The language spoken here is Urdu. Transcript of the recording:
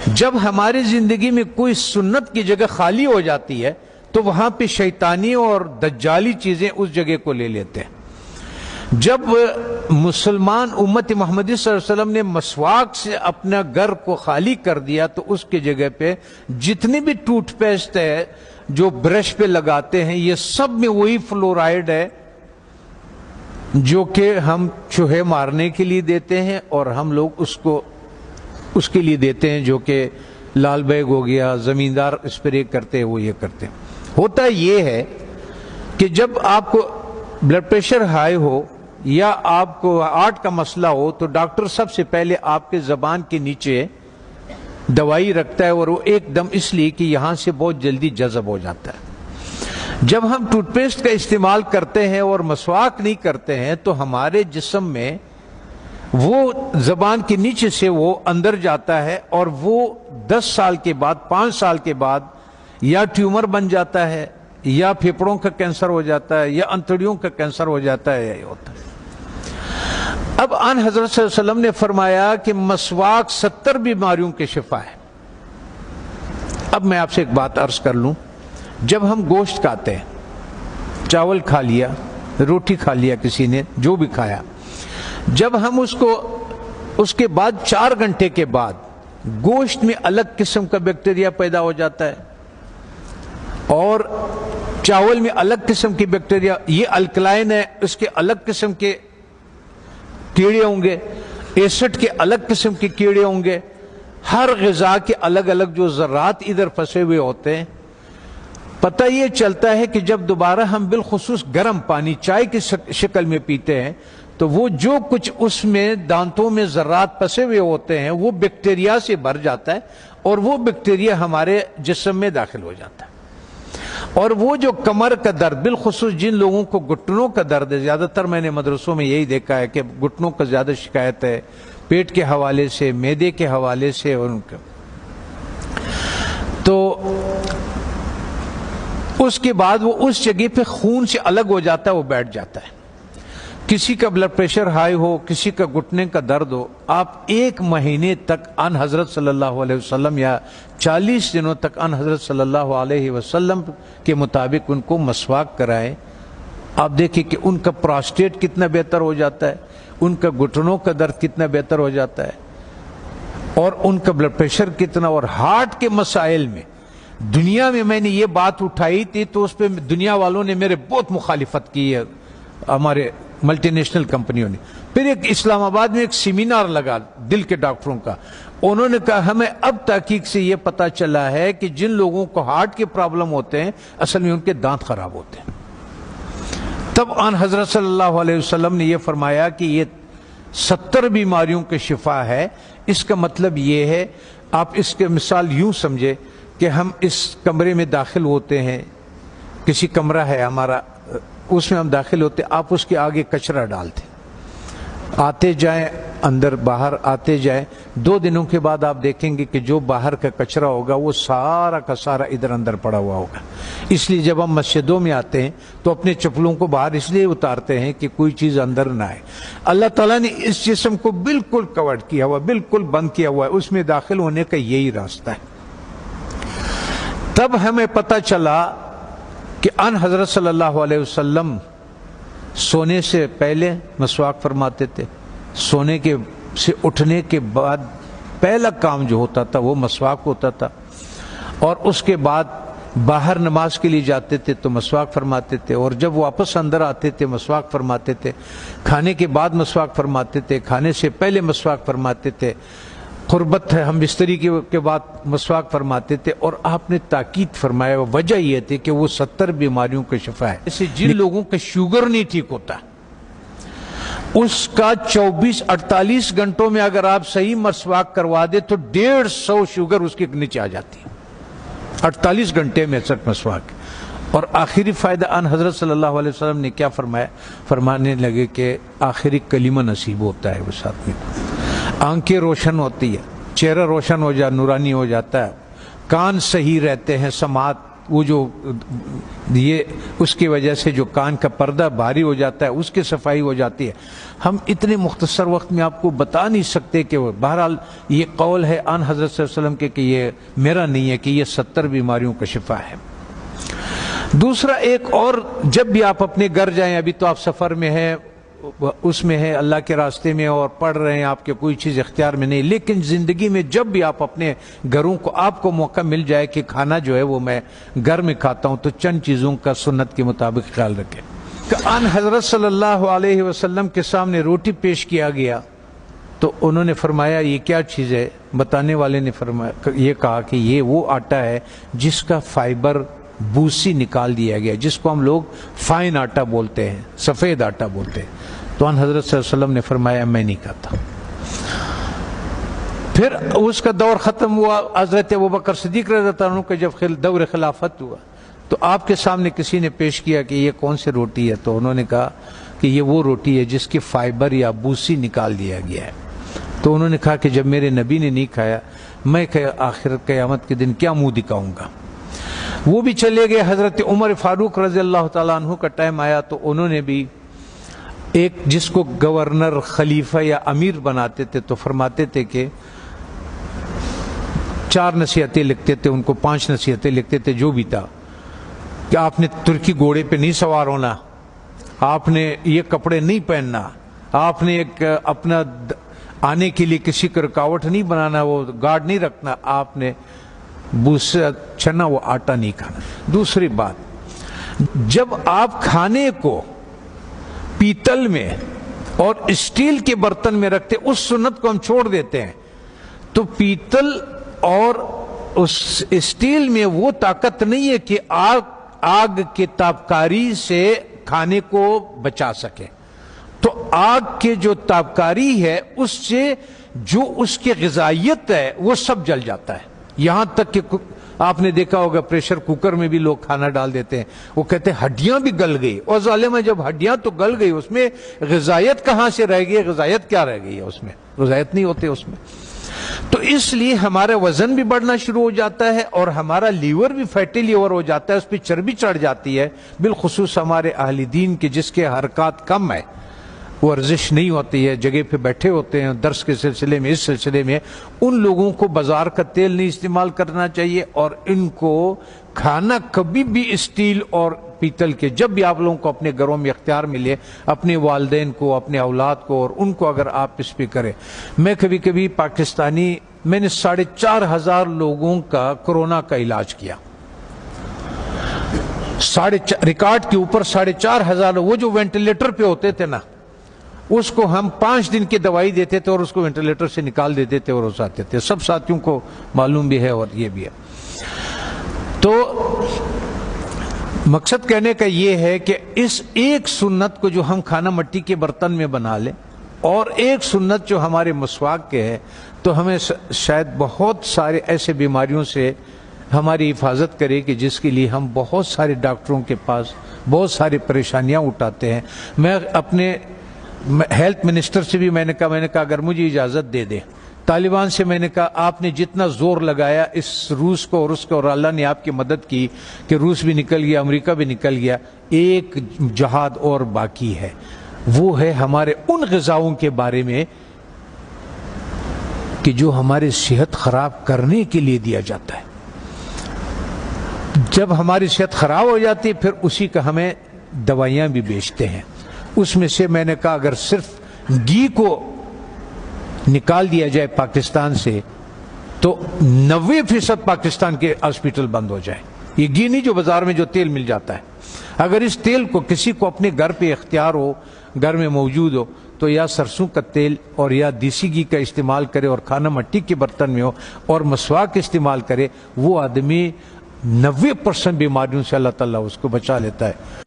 جب ہماری زندگی میں کوئی سنت کی جگہ خالی ہو جاتی ہے تو وہاں پہ شیطانی اور دجالی چیزیں اس جگہ کو لے لیتے ہیں۔ جب مسلمان امت محمدی صلی اللہ علیہ وسلم نے مسواک سے اپنا گھر کو خالی کر دیا تو اس کی جگہ پہ جتنی بھی ٹوتھ پیسٹ ہے جو برش پہ لگاتے ہیں یہ سب میں وہی فلورائڈ ہے جو کہ ہم چوہے مارنے کے لیے دیتے ہیں، اور ہم لوگ اس کے لیے دیتے ہیں جو کہ لال بیگ ہو گیا، زمیندار اسپرے کرتے ہیں وہ یہ کرتے ہیں۔ ہوتا یہ ہے کہ جب آپ کو بلڈ پریشر ہائی ہو یا آپ کو ہارٹ کا مسئلہ ہو تو ڈاکٹر سب سے پہلے آپ کے زبان کے نیچے دوائی رکھتا ہے، اور وہ ایک دم اس لیے کہ یہاں سے بہت جلدی جذب ہو جاتا ہے۔ جب ہم ٹوتھ پیسٹ کا استعمال کرتے ہیں اور مسواک نہیں کرتے ہیں تو ہمارے جسم میں وہ زبان کے نیچے سے وہ اندر جاتا ہے، اور وہ 10 سال کے بعد 5 سال کے بعد یا ٹیومر بن جاتا ہے یا پھیپھڑوں کا کینسر ہو جاتا ہے یا انتڑیوں کا کینسر ہو جاتا ہے، یہ ہوتا ہے۔ اب آن حضرت صلی اللہ علیہ وسلم نے فرمایا کہ مسواک 70 بیماریوں کے شفا ہے۔ اب میں آپ سے ایک بات عرض کر لوں، جب ہم گوشت کھاتے ہیں، چاول کھا لیا، روٹی کھا لیا، کسی نے جو بھی کھایا، جب ہم اس کے بعد 4 گھنٹے کے بعد گوشت میں الگ قسم کا بیکٹیریا پیدا ہو جاتا ہے اور چاول میں الگ قسم کی بیکٹیریا، یہ الکلائن ہے، اس کے الگ قسم کے کیڑے ہوں گے، ایسڈ کے الگ قسم کے کیڑے ہوں گے، ہر غذا کے الگ الگ جو ذرات ادھر پھنسے ہوئے ہوتے ہیں۔ پتہ یہ چلتا ہے کہ جب دوبارہ ہم بالخصوص گرم پانی چائے کی شکل میں پیتے ہیں تو وہ جو کچھ اس میں دانتوں میں ذرات پھنسے ہوئے ہوتے ہیں وہ بیکٹیریا سے بھر جاتا ہے، اور وہ بیکٹیریا ہمارے جسم میں داخل ہو جاتا ہے۔ اور وہ جو کمر کا درد، بالخصوص جن لوگوں کو گھٹنوں کا درد ہے، زیادہ تر میں نے مدرسوں میں یہی دیکھا ہے کہ گھٹنوں کا زیادہ شکایت ہے، پیٹ کے حوالے سے، معدے کے حوالے سے، ان کا تو اس کے بعد وہ اس جگہ پہ خون سے الگ ہو جاتا ہے، وہ بیٹھ جاتا ہے۔ کسی کا بلڈ پریشر ہائی ہو، کسی کا گھٹنے کا درد ہو، آپ 1 مہینے تک ان حضرت صلی اللہ علیہ وسلم یا 40 دنوں تک ان حضرت صلی اللہ علیہ وسلم کے مطابق ان کو مسواک کرائیں۔ آپ دیکھیں کہ ان کا پراسٹیٹ کتنا بہتر ہو جاتا ہے، ان کا گھٹنوں کا درد کتنا بہتر ہو جاتا ہے، اور ان کا بلڈ پریشر کتنا، اور ہارٹ کے مسائل میں دنیا میں نے یہ بات اٹھائی تھی تو اس پہ دنیا والوں نے میرے بہت مخالفت کی ہے، ہمارے ملٹی نیشنل کمپنیوں نے۔ پھر ایک اسلام آباد میں ایک سیمینار لگا دل کے ڈاکٹروں کا، انہوں نے کہا ہمیں اب تحقیق سے یہ پتا چلا ہے کہ جن لوگوں کو ہارٹ کے پرابلم ہوتے ہیں اصل میں ان کے دانت خراب ہوتے ہیں۔ تب آن حضرت صلی اللہ علیہ وسلم نے یہ فرمایا کہ یہ 70 بیماریوں کے شفا ہے۔ اس کا مطلب یہ ہے، آپ اس کے مثال یوں سمجھے کہ ہم اس کمرے میں داخل ہوتے ہیں، کسی کمرہ ہے ہمارا، اس میں ہم داخل ہوتے، آپ اس کے آگے کچرا ڈالتے، آتے جائیں اندر باہر آتے جائیں، 2 دنوں کے بعد آپ دیکھیں گے کہ جو باہر کا کچرا ہوگا وہ سارا کا سارا ادھر اندر پڑا ہوا ہوگا۔ اس لیے جب ہم مسجدوں میں آتے ہیں تو اپنے چپلوں کو باہر اس لیے اتارتے ہیں کہ کوئی چیز اندر نہ آئے۔ اللہ تعالیٰ نے اس جسم کو بالکل کور کیا ہوا، بالکل بند کیا ہوا ہے، اس میں داخل ہونے کا یہی راستہ ہے۔ تب ہمیں پتہ چلا کہ ان حضرت صلی اللہ علیہ وسلم سونے سے پہلے مسواک فرماتے تھے، سونے کے سے اٹھنے کے بعد پہلا کام جو ہوتا تھا وہ مسواک ہوتا تھا، اور اس کے بعد باہر نماز کے لیے جاتے تھے تو مسواک فرماتے تھے، اور جب واپس اندر آتے تھے مسواک فرماتے تھے، کھانے کے بعد مسواک فرماتے تھے، کھانے سے پہلے مسواک فرماتے تھے، قربت ہے ہم بستری کے بعد مسواک فرماتے تھے، اور آپ نے تاکید فرمایا وجہ یہ تھی کہ وہ 70 بیماریوں کا شفا ہے۔ جیسے جن لوگوں کا شوگر نہیں ٹھیک ہوتا اس کا 24-48 گھنٹوں میں اگر آپ صحیح مسواک کروا دے تو 150 شوگر اس کے نیچے آ جاتی ہے 48 گھنٹے میں صرف مسواک۔ اور آخری فائدہ ان حضرت صلی اللہ علیہ وسلم نے کیا فرمایا، فرمانے لگے کہ آخری کلمہ نصیب ہوتا ہے اس آدمی کو، آنکھیں روشن ہوتی ہے، چہرہ روشن ہو جاتا، نورانی ہو جاتا ہے، کان صحیح رہتے ہیں، سماعت وہ جو یہ اس کی وجہ سے جو کان کا پردہ بھاری ہو جاتا ہے اس کی صفائی ہو جاتی ہے. ہم اتنے مختصر وقت میں آپ کو بتا نہیں سکتے کہ بہرحال یہ قول ہے آن حضرت صلی اللہ علیہ وسلم کے کہ یہ میرا نہیں ہے کہ یہ 70 بیماریوں کا شفا ہے. دوسرا ایک اور، جب بھی آپ اپنے گھر جائیں، ابھی تو آپ سفر میں ہیں، اس میں ہے اللہ کے راستے میں اور پڑھ رہے ہیں، آپ کے کوئی چیز اختیار میں نہیں، لیکن زندگی میں جب بھی آپ اپنے گھروں کو آپ کو موقع مل جائے کہ کھانا جو ہے وہ میں گھر میں کھاتا ہوں، تو چند چیزوں کا سنت کے مطابق خیال رکھیں. کہ ان حضرت صلی اللہ علیہ وسلم کے سامنے روٹی پیش کیا گیا تو انہوں نے فرمایا یہ کیا چیز ہے؟ بتانے والے نے فرمایا، یہ کہا کہ یہ وہ آٹا ہے جس کا فائبر بوسی نکال دیا گیا، جس کو ہم لوگ فائن آٹا بولتے ہیں، سفید آٹا بولتے ہیں. تو ان حضرت صلی اللہ علیہ وسلم نے فرمایا میں نہیں کھاتا. پھر اس کا دور ختم ہوا. حضرت ابوبکر صدیق رضی اللہ عنہ کا جب دور خلافت ہوا تو آپ کے سامنے کسی نے پیش کیا کہ یہ کون سی روٹی ہے؟ تو انہوں نے کہا کہ یہ وہ روٹی ہے جس کی فائبر یا بوسی نکال دیا گیا ہے. تو انہوں نے کہا کہ جب میرے نبی نے نہیں کھایا، میں آخر قیامت کے دن کیا منہ دکھاؤں گا؟ وہ بھی چلے گئے. حضرت عمر فاروق رضی اللہ تعالیٰ عنہ کا ٹائم آیا تو انہوں نے بھی ایک جس کو گورنر، خلیفہ یا امیر بناتے تھے تو فرماتے تھے کہ 4 نصیحتیں لکھتے تھے، ان کو 5 نصیحتیں لکھتے تھے، جو بھی تھا کہ آپ نے ترکی گھوڑے پہ نہیں سوار ہونا، آپ نے یہ کپڑے نہیں پہننا، آپ نے ایک اپنا آنے کے لیے کسی کو رکاوٹ نہیں بنانا، وہ گارڈ نہیں رکھنا، آپ نے بوسا چنا وہ آٹا نہیں کھانا. دوسری بات، جب آپ کھانے کو پیتل میں اور اسٹیل کے برتن میں رکھتے، اس سنت کو ہم چھوڑ دیتے ہیں. تو پیتل اور اس اسٹیل میں وہ طاقت نہیں ہے کہ آگ کے تابکاری سے کھانے کو بچا سکے. تو آگ کے جو تابکاری ہے اس سے جو اس کی غذائیت ہے وہ سب جل جاتا ہے. یہاں تک کہ آپ نے دیکھا ہوگا پریشر کوکر میں بھی لوگ کھانا ڈال دیتے ہیں، وہ کہتے ہیں ہڈیاں بھی گل گئی. اور ظالمہ جب ہڈیاں تو گل گئی، اس میں غذائیت کہاں سے رہ گئی؟ غذائیت کیا رہ گئی ہے اس میں؟ غذائیت نہیں ہوتے اس میں. تو اس لیے ہمارا وزن بھی بڑھنا شروع ہو جاتا ہے اور ہمارا لیور بھی فیٹی لیور ہو جاتا ہے، اس پہ چربی چڑھ جاتی ہے. بالخصوص ہمارے اہل دین کے جس کے حرکات کم ہے، ورزش نہیں ہوتی ہے، جگہ پہ بیٹھے ہوتے ہیں درس کے سلسلے میں، اس سلسلے میں، ان لوگوں کو بازار کا تیل نہیں استعمال کرنا چاہیے. اور ان کو کھانا کبھی بھی اسٹیل اور پیتل کے، جب بھی آپ لوگوں کو اپنے گھروں میں اختیار ملے، اپنے والدین کو، اپنے اولاد کو اور ان کو اگر آپ اس پہ کریں. میں کبھی کبھی پاکستانی، میں نے 4,500 لوگوں کا کورونا کا علاج کیا، ریکارڈ کے اوپر 4,500. وہ جو وینٹیلیٹر پہ ہوتے تھے نا، اس کو ہم 5 دن کی دوائی دیتے تھے اور اس کو وینٹیلیٹر سے نکال دیتے تھے اور اس آتے تھے. سب ساتھیوں کو معلوم بھی ہے اور یہ بھی ہے. تو مقصد کہنے کا یہ ہے کہ اس ایک سنت کو جو ہم کھانا مٹی کے برتن میں بنا لیں، اور ایک سنت جو ہمارے مسواک کے ہے، تو ہمیں شاید بہت سارے ایسے بیماریوں سے ہماری حفاظت کرے کہ جس کے لیے ہم بہت سارے ڈاکٹروں کے پاس بہت ساری پریشانیاں اٹھاتے ہیں. میں اپنے ہیلتھ منسٹر سے بھی میں نے کہا اگر مجھے اجازت دے دیں، طالبان سے میں نے کہا آپ نے جتنا زور لگایا اس روس کو اور اس کو، اور اللہ نے آپ کی مدد کی کہ روس بھی نکل گیا، امریکہ بھی نکل گیا، ایک جہاد اور باقی ہے. وہ ہے ہمارے ان غذاؤں کے بارے میں کہ جو ہماری صحت خراب کرنے کے لیے دیا جاتا ہے. جب ہماری صحت خراب ہو جاتی ہے پھر اسی کا ہمیں دوائیاں بھی بیچتے ہیں. اس میں سے میں نے کہا اگر صرف گھی کو نکال دیا جائے پاکستان سے تو 90% پاکستان کے ہاسپٹل بند ہو جائے. یہ گھی نہیں جو بازار میں جو تیل مل جاتا ہے. اگر اس تیل کو کسی کو اپنے گھر پہ اختیار ہو، گھر میں موجود ہو، تو یا سرسوں کا تیل اور یا دیسی گھی کا استعمال کرے اور کھانا مٹی کے برتن میں ہو اور مسواک استعمال کرے. وہ آدمی 90% بیماریوں سے اللہ تعالیٰ اس کو بچا لیتا ہے.